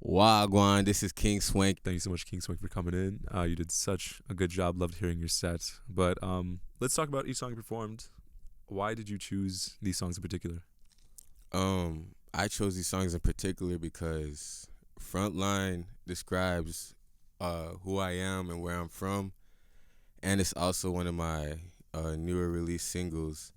Wagwan, this is King Swank. Thank you so much, King Swank, for coming in. You did such a good job. Loved hearing your set. But let's talk about each song you performed. Why did you choose these songs in particular? I chose these songs in particular because Frontline describes who I am and where I'm from, and it's also one of my newer release singles.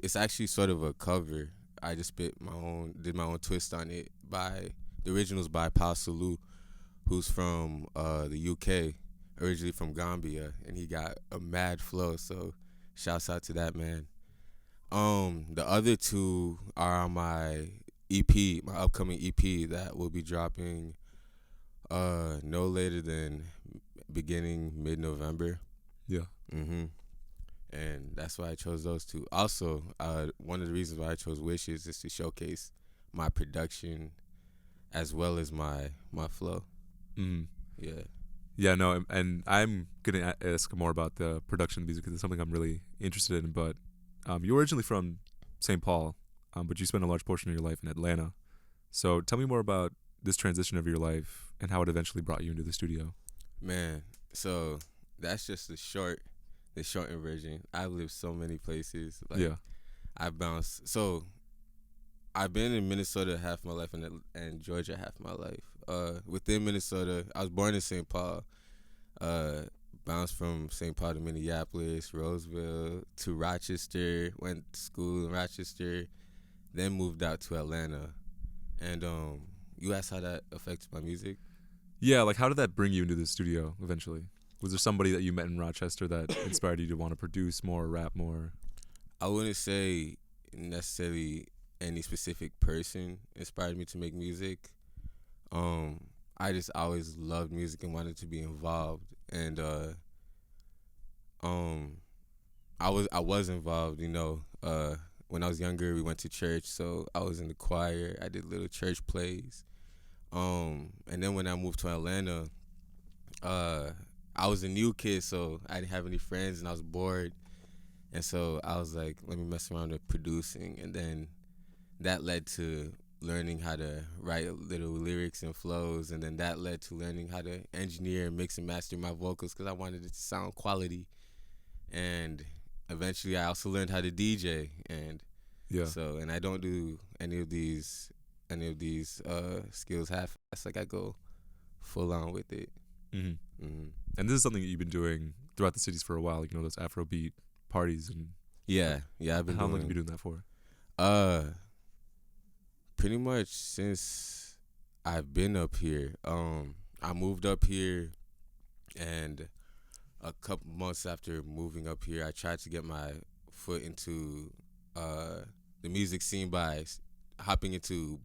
It's actually sort of a cover. I just did my own twist on it. By the originals by Pa Sulu, who's from the UK, originally from Gambia, and he got a mad flow. So, shouts out to that man. The other two are on my EP, my upcoming EP that will be dropping no later than beginning mid-November. Yeah. Mhm. And that's why I chose those two. Also, one of the reasons why I chose Wishes is to showcase my production as well as my flow. Mm. Yeah. Yeah, no, and I'm going to ask more about the production of music because it's something I'm really interested in. But you were originally from St. Paul, but you spent a large portion of your life in Atlanta. So tell me more about this transition of your life and how it eventually brought you into the studio. Man, so that's just the shortened version. I've lived so many places. Like Yeah. I've bounced. So I've been in Minnesota half my life and Georgia half my life. Within Minnesota, I was born in St. Paul. Uh, Bounced from St. Paul to Minneapolis, Roseville to Rochester. Went to school in Rochester. Then moved out to Atlanta. And you asked how that affects my music. Yeah, like how did that bring you into the studio eventually? Was there somebody that you met in Rochester that inspired you to want to produce more, rap more? I wouldn't say necessarily any specific person inspired me to make music. Um, I just always loved music and wanted to be involved, and um, I was involved. When I was younger, we went to church, so I was in the choir. I did little church plays. And then when I moved to Atlanta, uh, I was a new kid, so I didn't have any friends, and I was bored. And so I was like, let me mess around with producing. And then that led to learning how to write little lyrics and flows. And then that led to learning how to engineer, mix, and master my vocals because I wanted it to sound quality. And eventually I also learned how to DJ. Yeah. And I don't do any of these skills half-assed. Like I go full on with it. Hmm. Hmm. And this is something that you've been doing throughout the cities for a while, those Afrobeat parties. And Yeah, I've been how long have you doing been doing that for? uh pretty much since I've been up here. I moved up here, and a couple months after moving up here, I tried to get my foot into uh, the music scene by hopping into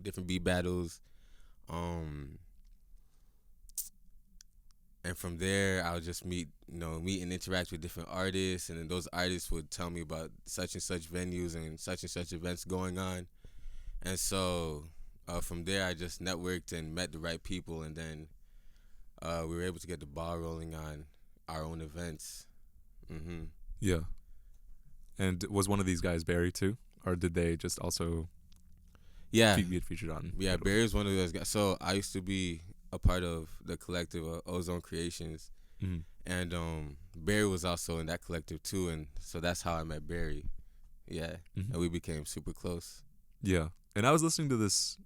different beat battles. Um, and from there, I would just meet and interact with different artists, and then those artists would tell me about such and such venues and such events going on. And so from there, I just networked and met the right people, and then we were able to get the ball rolling on our own events. Hmm. Yeah. And was one of these guys Barry too? Or did they just also Yeah, get featured on? yeah. Barry's one of those guys. So I used to be a part of the collective Ozone Creations, Mm-hmm. and Barry was also in that collective too, and so that's how I met Barry. Yeah, Mm-hmm. and we became super close. Yeah. And I was listening to this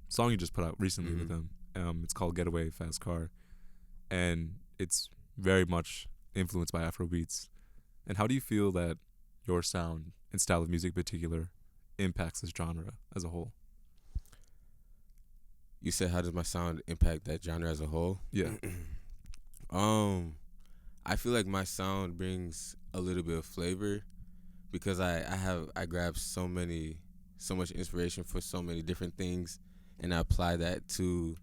song you just put out recently with Hmm. them. It's called Getaway Fast Car. And it's very much influenced by Afro beats. And how do you feel that your sound and style of music in particular impacts this genre as a whole? You said, how does my sound impact that genre as a whole? Yeah. um, I feel like my sound brings a little bit of flavor because I grab so much inspiration for so many different things, and I apply that to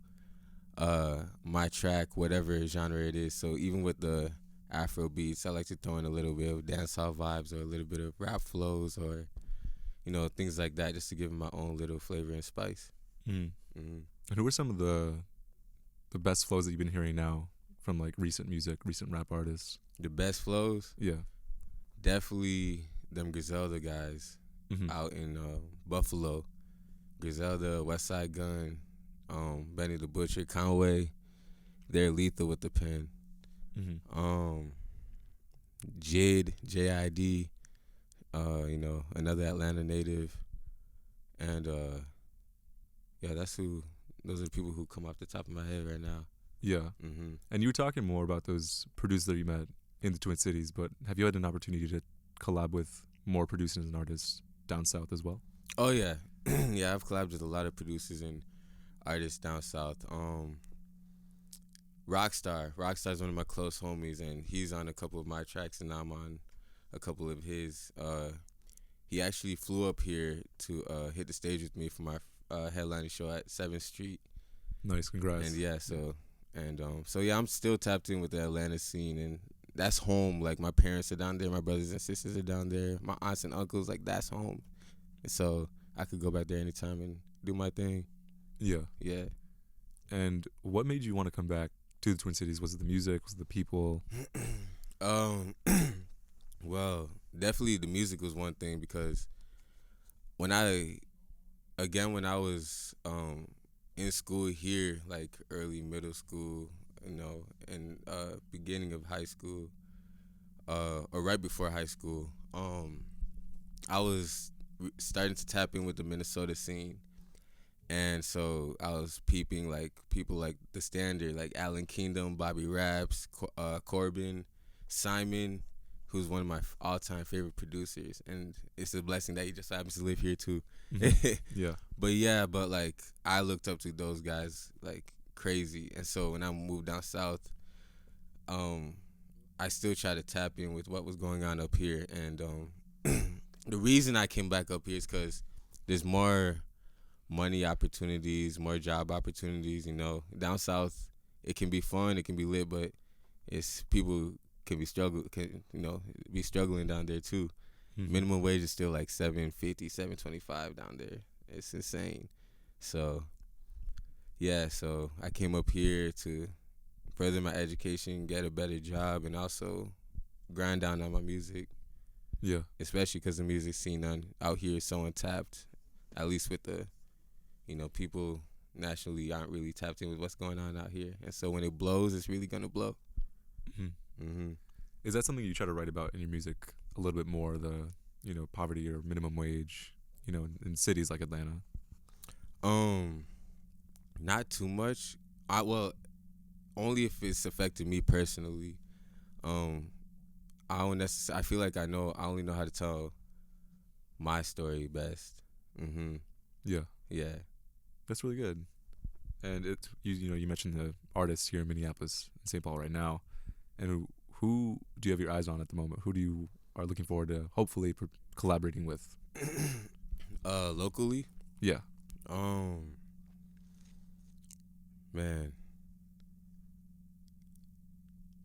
my track, whatever genre it is. So even with the Afro beats, I like to throw in a little bit of dancehall vibes or a little bit of rap flows or things like that, just to give 'em my own little flavor and spice. Mm. Hmm. And who are some of the best flows that you've been hearing now from like recent music, recent rap artists? The best flows, Yeah. definitely them Griselda guys Mm-hmm. out in Buffalo. Griselda, West Side Gun, Benny the Butcher, Conway. They're lethal with the pen. Mm-hmm. JID, another Atlanta native, and yeah, that's who. Those are the people who come off the top of my head right now. Yeah. Hmm. And you were talking more about those producers that you met in the Twin Cities, but have you had an opportunity to collab with more producers and artists down south as well? Oh yeah, yeah. I've collabed with a lot of producers and artists down south. Rockstar's one of my close homies, and he's on a couple of my tracks, and I'm on a couple of his. He actually flew up here to hit the stage with me for my headlining show at 7th Street, Nice, and congrats. yeah, so yeah, I'm still tapped in with the Atlanta scene, and that's home. Like my parents are down there, my brothers and sisters are down there, my aunts and uncles, like that's home. And so I could go back there anytime and do my thing. Yeah. Yeah. And what made you want to come back to the Twin Cities? Was it the music? Was it the people? um, well, definitely the music was one thing because when when I was in school here, like early middle school, and beginning of high school, or right before high school, I was starting to tap in with the Minnesota scene. And so I was peeping like people like the standard, like Allen Kingdom, Bobby Raps, Corbin, Simon, who's one of my all-time favorite producers, and it's a blessing that he just happens to live here too. Mm-hmm. Yeah. But yeah, but like I looked up to those guys like crazy, and so when I moved down south, um, I still try to tap in with what was going on up here, and the reason I came back up here is because there's more money opportunities, more job opportunities. Down south, it can be fun, it can be lit, but it's people can be struggling down there too. Mm-hmm. Minimum wage is still like 750, 725 down there. It's insane. So yeah, so I came up here to further my education, get a better job, and also grind down on my music. Yeah. Especially because the music scene out here is so untapped. At least with the people nationally aren't really tapped in with what's going on out here, and so when it blows, it's really gonna blow. Mm-hmm. Hmm. Is that something you try to write about in your music a little bit more? The poverty or minimum wage, in cities like Atlanta. Not too much. Only if it's affected me personally. Um, I don't necessarily. I feel like I know. I only know how to tell my story best. Hmm. Yeah, Yeah. that's really good. And you mentioned the artists here in Minneapolis and St. Paul right now, and who do you have your eyes on at the moment? Who do you are looking forward to hopefully collaborating with? Locally. Yeah. Um, man,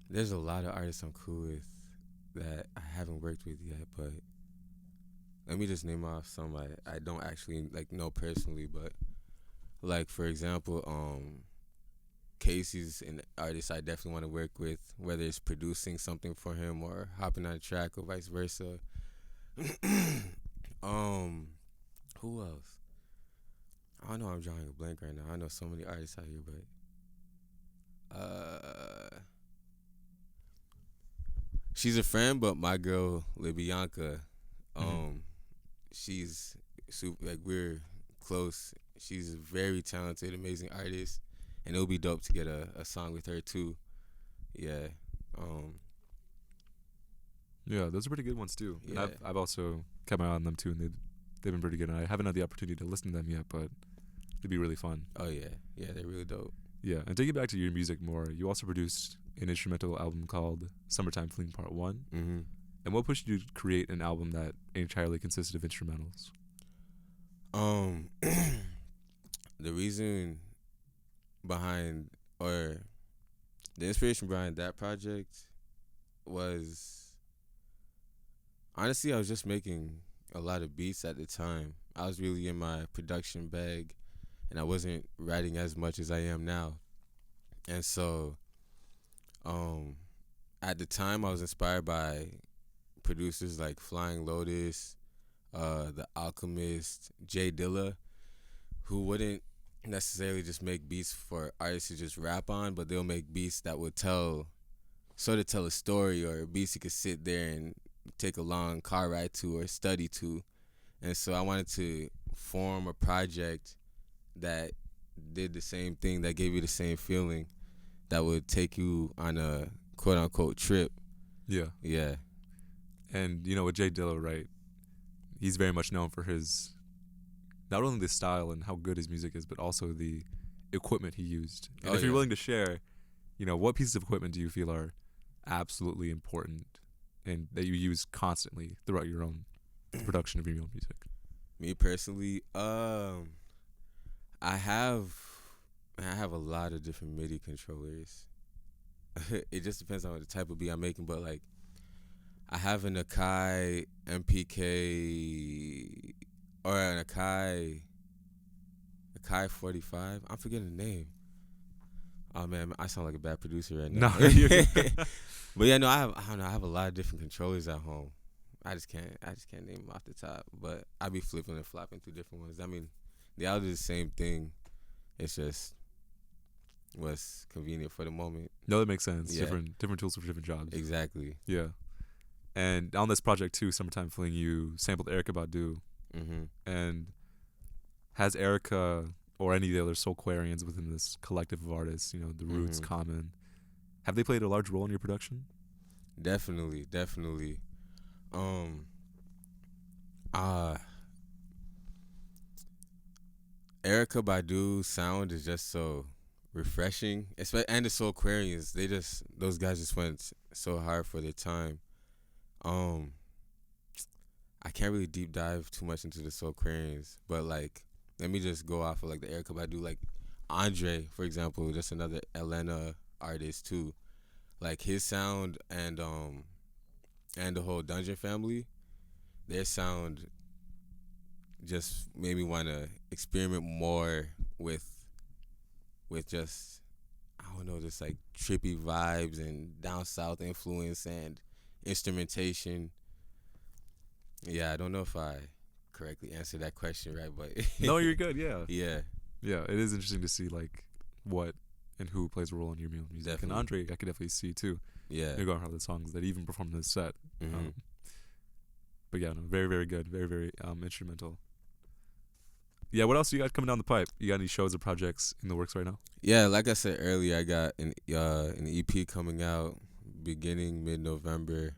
there's a lot of artists I'm cool with that I haven't worked with yet, but let me just name off some I don't actually like know personally, but like for example, Casey's an artist I definitely want to work with, whether it's producing something for him or hopping on a track or vice versa. um, who else? I don't know. I'm drawing a blank right now. I know so many artists out here, but she's a friend, but my girl LaBianca, Mm-hmm. she's super. Like we're close. She's a very talented, amazing artist, and it would be dope to get a song with her too. Yeah. Um. Yeah, those are pretty good ones too. And Yeah. I've also kept my eye on them too, and they've been pretty good. And I haven't had the opportunity to listen to them yet, but it'd be really fun. Oh yeah. Yeah. They're really dope. Yeah, and to get back to your music more, you also produced an instrumental album called "Summertime Fling Part 1." Mm-hmm. And what pushed you to create an album that entirely consisted of instrumentals? Um. The reason behind or the inspiration behind that project was honestly I was just making a lot of beats at the time. I was really in my production bag and I wasn't writing as much as I am now. And so um at the time I was inspired by producers like Flying Lotus, The Alchemist, Jay Dilla. who wouldn't necessarily just make beats for artists to just rap on, but they'll make beats that would tell a story, or beats you could sit there and take a long car ride to or study to. And so I wanted to form a project that did the same thing, that gave you the same feeling, that would take you on a quote unquote trip. Yeah. Yeah. And with Jay Dilla, right? He's very much known for his not only the style and how good his music is, but also the equipment he used. And if you're willing to share, what pieces of equipment do you feel are absolutely important and that you use constantly throughout your own production of your own music? Me personally, I have a lot of different MIDI controllers. It just depends on the type of beat I'm making, but like I have an Akai MPK or an Akai 45. I'm forgetting the name. Oh man, I sound like a bad producer right now. No, But yeah, no, I have a lot of different controllers at home. I just can't name them off the top. But I be flipping and flopping through different ones. I mean, they all do the same thing. It's just what's convenient for the moment. No, that makes sense. Yeah. Different tools for different jobs. Exactly. Yeah. And on this project too, Summertime Fling, you sampled Erykah Badu. Mm-hmm. And has Erykah or any of the other Soulquarians within this collective of artists, the Roots, Common, have they played a large role in your production? Definitely. Erykah Badu's sound is just so refreshing, and the Soulquarians, those guys just went so hard for their time. I can't really deep dive too much into the Soulquarians, but like, let me just go off of like the Erykah Badu, like Andre, for example, just another Atlanta artist too. Like his sound and the whole Dungeon family, their sound just made me want to experiment more with just, I don't know, just like trippy vibes and down south influence and instrumentation. Yeah, I don't know if I correctly answered that question right, but No, you're good. Yeah. Yeah. It is interesting to see like what and who plays a role in your music. Definitely. And Andre, I could definitely see too. Yeah. You're going to have the songs that he even performed in this set. Mm-hmm. But yeah, no, very, very good. Very, very instrumental. Yeah, what else do you got coming down the pipe? You got any shows or projects in the works right now? Yeah, like I said earlier, I got an EP coming out beginning mid-November.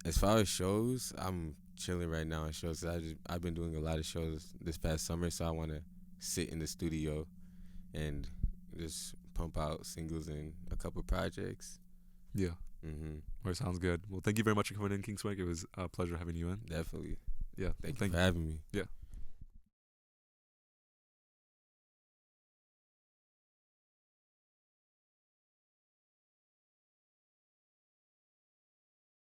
As far as shows, I'm chilling right now in shows. I've been doing a lot of shows this past summer, so I want to sit in the studio and just pump out singles and a couple projects. Yeah. Mm-hmm. Well, sounds good. Well, thank you very much for coming in, King Swank. It was a pleasure having you in. Definitely. Yeah. Thank you for having me. Yeah.